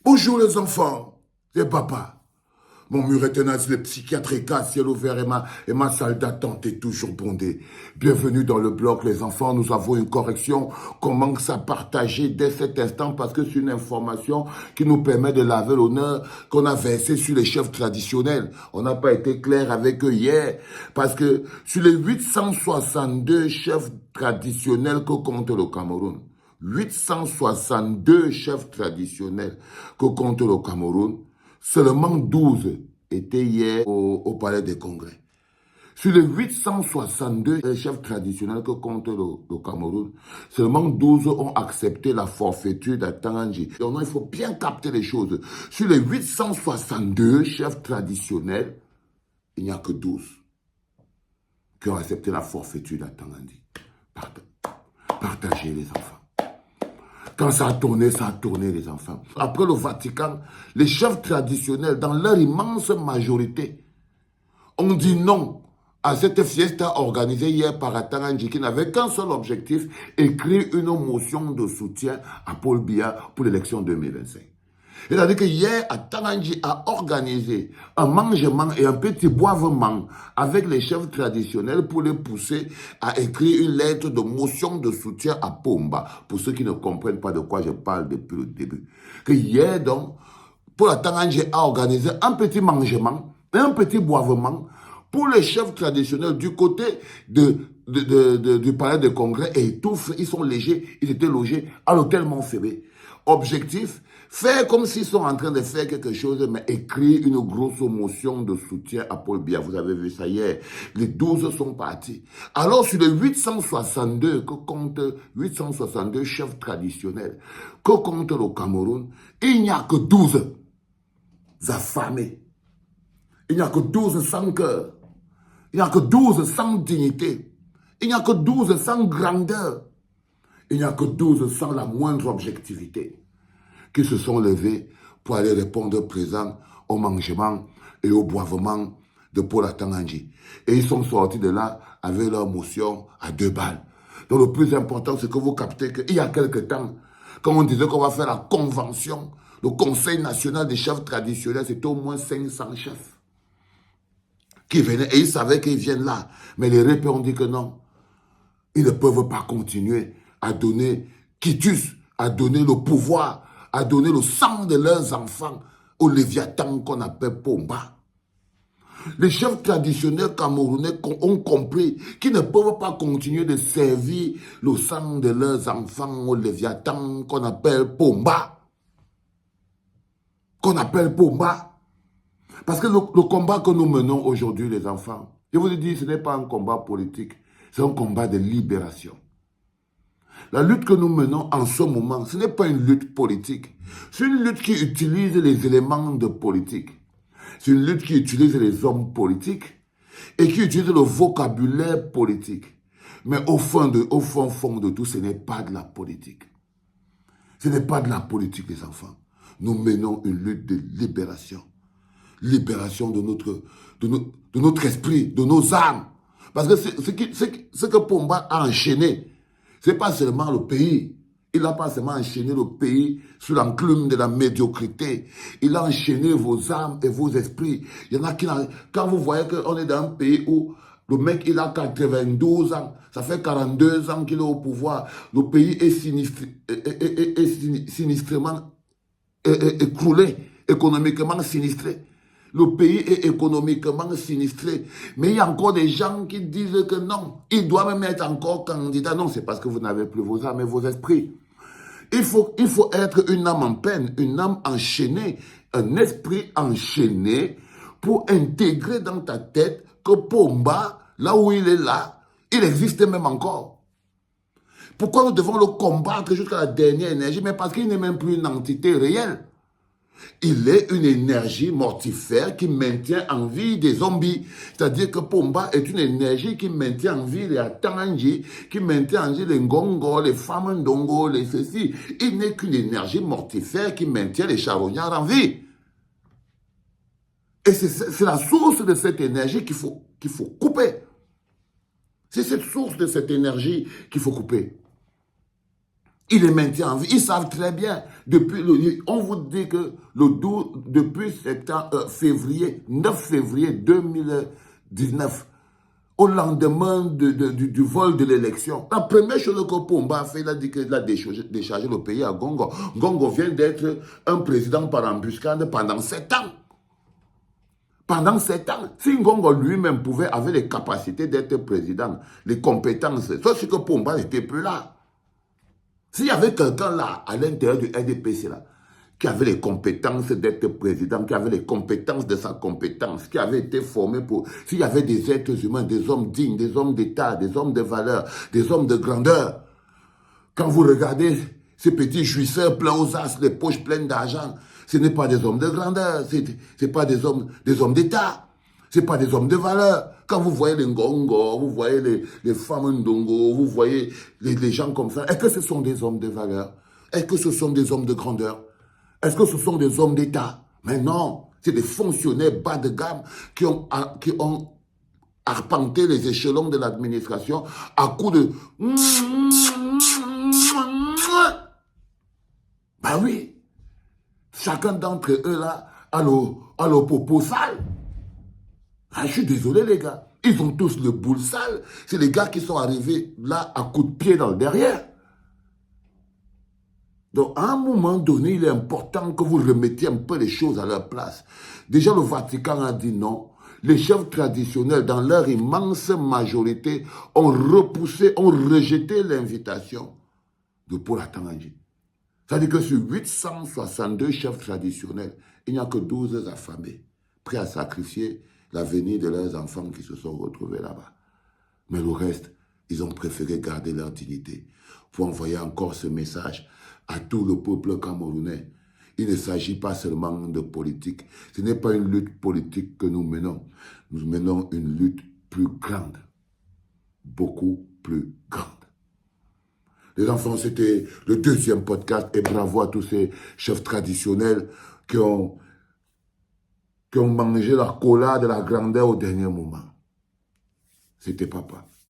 Bonjour les enfants, c'est papa. Mon mur est tenace, le psychiatre est casse, ciel ouvert et ma salle d'attente est toujours bondée. Bienvenue dans le bloc, les enfants, nous avons une correction qu'on commence à partager dès cet instant parce que c'est une information qui nous permet de laver l'honneur qu'on a versé sur les chefs traditionnels. On n'a pas été clair avec eux hier parce que sur les 862 chefs traditionnels que compte le Cameroun, 862 chefs traditionnels que compte le Cameroun, seulement 12 étaient hier au Palais des Congrès. Sur les 862 chefs traditionnels que compte le Cameroun, seulement 12 ont accepté la forfaiture d'Atanganji. Donc il faut bien capter les choses. Sur les 862 chefs traditionnels, il n'y a que 12 qui ont accepté la forfaiture d'Atanganji. Partagez les enfants. Quand ça a tourné les enfants. Après le Vatican, les chefs traditionnels, dans leur immense majorité, ont dit non à cette fiesta organisée hier par Atanganji qui n'avait qu'un seul objectif, écrire une motion de soutien à Paul Biya pour l'élection 2025. C'est-à-dire que hier, Atanganji a organisé un mangement et un petit boivement avec les chefs traditionnels pour les pousser à écrire une lettre de motion de soutien à Pomba. Pour ceux qui ne comprennent pas de quoi je parle depuis le début. Que hier, donc, Paul Atanganji a organisé un petit mangement et un petit boivement pour les chefs traditionnels du côté du palais de congrès et étouffent, ils sont légers, ils étaient logés à l'hôtel Montferré. Objectif, faire comme s'ils sont en train de faire quelque chose, mais écrire une grosse motion de soutien à Paul Biya. Vous avez vu ça hier. Les 12 sont partis. Alors, sur les 862 que compte 862 chefs traditionnels que compte le Cameroun, il n'y a que 12 affamés. Il n'y a que 12 sans cœur. Il n'y a que 12 sans dignité. Il n'y a que 12 sans grandeur. Il n'y a que 12 sans la moindre objectivité qui se sont levés pour aller répondre présent au mangement et au boivement de Paul Atanganji. Et ils sont sortis de là avec leur motion à 2 balles. Donc le plus important, c'est que vous captez qu'il y a quelque temps, quand on disait qu'on va faire la convention, le Conseil national des chefs traditionnels, c'était au moins 500 chefs qui venaient. Et ils savaient qu'ils viennent là. Mais les répés ont dit que non. Ils ne peuvent pas continuer à donner quitus, à donner le pouvoir, à donner le sang de leurs enfants au Léviathan qu'on appelle Pomba. Les chefs traditionnels camerounais ont compris qu'ils ne peuvent pas continuer de servir le sang de leurs enfants au Léviathan qu'on appelle Pomba. Parce que le combat que nous menons aujourd'hui, les enfants, je vous ai dit, ce n'est pas un combat politique, c'est un combat de libération. La lutte que nous menons en ce moment, ce n'est pas une lutte politique. C'est une lutte qui utilise les éléments de politique. C'est une lutte qui utilise les hommes politiques et qui utilise le vocabulaire politique. Mais au fond de tout, ce n'est pas de la politique. Ce n'est pas de la politique, les enfants. Nous menons une lutte de libération. Libération de notre esprit, de nos âmes. Parce que ce que Pomba a enchaîné, ce n'est pas seulement le pays. Il n'a pas seulement enchaîné le pays sous l'enclume de la médiocrité. Il a enchaîné vos âmes et vos esprits. Il y en a qui, quand vous voyez qu'on est dans un pays où le mec, il a 92 ans, ça fait 42 ans qu'il est au pouvoir, le pays est sinistrement écroulé, économiquement sinistré. Le pays est économiquement sinistré. Mais il y a encore des gens qui disent que non, il doit même être encore candidat. Non, c'est parce que vous n'avez plus vos âmes et vos esprits. Il faut être une âme en peine, une âme enchaînée, un esprit enchaîné pour intégrer dans ta tête que Pomba, là où il est là, il existe même encore. Pourquoi nous devons le combattre jusqu'à la dernière énergie? Mais parce qu'il n'est même plus une entité réelle. Il est une énergie mortifère qui maintient en vie des zombies. C'est-à-dire que Pomba est une énergie qui maintient en vie les Atanganji, qui maintient en vie les Ngongo, les femmes Ndongo, les ceci. Il n'est qu'une énergie mortifère qui maintient les charognards en vie. Et c'est la source de cette énergie qu'il faut couper. C'est cette source de cette énergie qu'il faut couper. Il les maintient en vie. Ils savent très bien. On vous dit que depuis février, 9 février 2019, au lendemain du vol de l'élection, la première chose que Pomba a fait, il a dit qu'il a déchargé le pays à Gongo. Gongo vient d'être un président par embuscade pendant 7 ans. Pendant 7 ans, si Ngongo lui-même avait les capacités d'être président, les compétences, sauf que Pomba n'était plus là. S'il y avait quelqu'un là, à l'intérieur du RDPC là, qui avait les compétences d'être président, qui avait les compétences de sa compétence, qui avait été formé pour... S'il y avait des êtres humains, des hommes dignes, des hommes d'État, des hommes de valeur, des hommes de grandeur, quand vous regardez ces petits jouisseurs pleins aux as, les poches pleines d'argent, ce n'est pas des hommes de grandeur, ce n'est pas des hommes d'État, ce n'est pas des hommes de valeur. Quand vous voyez les Ngongo, vous voyez les femmes Ndongo, vous voyez les gens comme ça, est-ce que ce sont des hommes de valeur? Est-ce que ce sont des hommes de grandeur? Est-ce que ce sont des hommes d'État? Mais non, c'est des fonctionnaires bas de gamme qui ont arpenté les échelons de l'administration à coup de... Ben oui, chacun d'entre eux là a le popo sale. Ah, je suis désolé les gars, ils ont tous le boule sale. C'est les gars qui sont arrivés là à coup de pied dans le derrière. Donc, à un moment donné, il est important que vous remettiez un peu les choses à leur place. Déjà, le Vatican a dit non. Les chefs traditionnels, dans leur immense majorité, ont rejeté l'invitation de Paul Atangandji. C'est-à-dire que sur 862 chefs traditionnels, il n'y a que 12 affamés, prêts à sacrifier l'avenir de leurs enfants qui se sont retrouvés là-bas. Mais le reste, ils ont préféré garder leur dignité pour envoyer encore ce message à tout le peuple camerounais. Il ne s'agit pas seulement de politique. Ce n'est pas une lutte politique que nous menons. Nous menons une lutte plus grande. Beaucoup plus grande. Les enfants, c'était le deuxième podcast et bravo à tous ces chefs traditionnels qui ont mangé la cola de la grandeur au dernier moment. C'était papa.